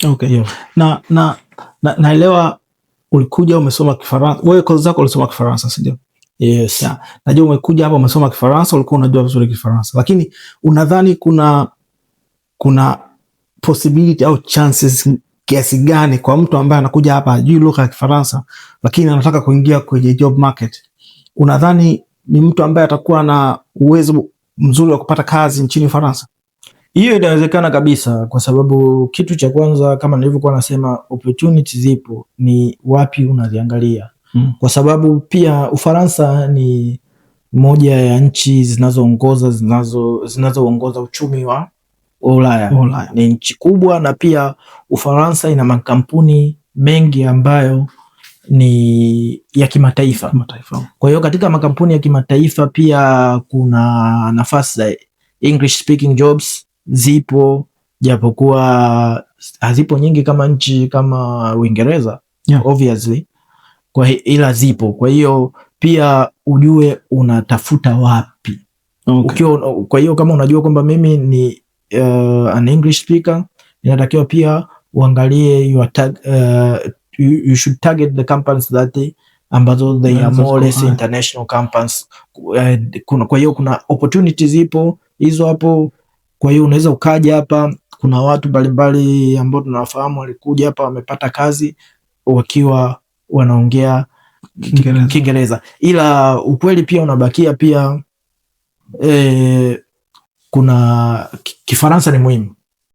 Okay. Yeah. Naelewa ulikuja umesoma Kifaransa. Wewe kozi zako ulisoma Kifaransa, si ndio? Yes. Yeah. Najua umekuja hapa umesoma Kifaransa, ulikuwa unajua vizuri Kifaransa. Lakini unadhani kuna possibility au chances kiasi gani kwa mtu ambaye anakuja hapa hajui lugha ya Kifaransa lakini anataka kuingia kwenye job market? Unadhani ni mtu ambaye atakuwa na uwezo mzuri wa kupata kazi nchini Ufaransa? Hiyo inawezekana kabisa, kwa sababu kitu cha kwanza kama nilivyokuwa nasema, opportunities zipo, ni wapi unaziangalia. Kwa sababu pia Ufaransa ni moja ya nchi zinazoongoza uchumi wa Ulaya. Ni nchi kubwa, na pia Ufaransa ina makampuni mengi ambayo ni ya kimataifa. Kwa hiyo katika makampuni ya kimataifa pia kuna nafasi za English speaking jobs zipo, japokuwa hazipo nyingi kama nchi kama Uingereza. Yeah. Obviously. Ila zipo. Kwa hiyo pia ujue unatafuta wapi. Okay. Kwa hiyo kama unajua kwamba mimi ni an English speaker, inatakiwa pia uangalie you should target the companies that ambazo they are more or less international companies. Kwa hiyo kuna opportunities zipo hizo hapo. Kwa hiyo unaweza ukaja hapa, kuna watu mbalimbali ambao tunawafahamu walikuja hapa wamepata kazi wakiwa wanaongea Kiingereza. Ila ukweli pia unabakia pia kuna Kifaransa ni muhimu.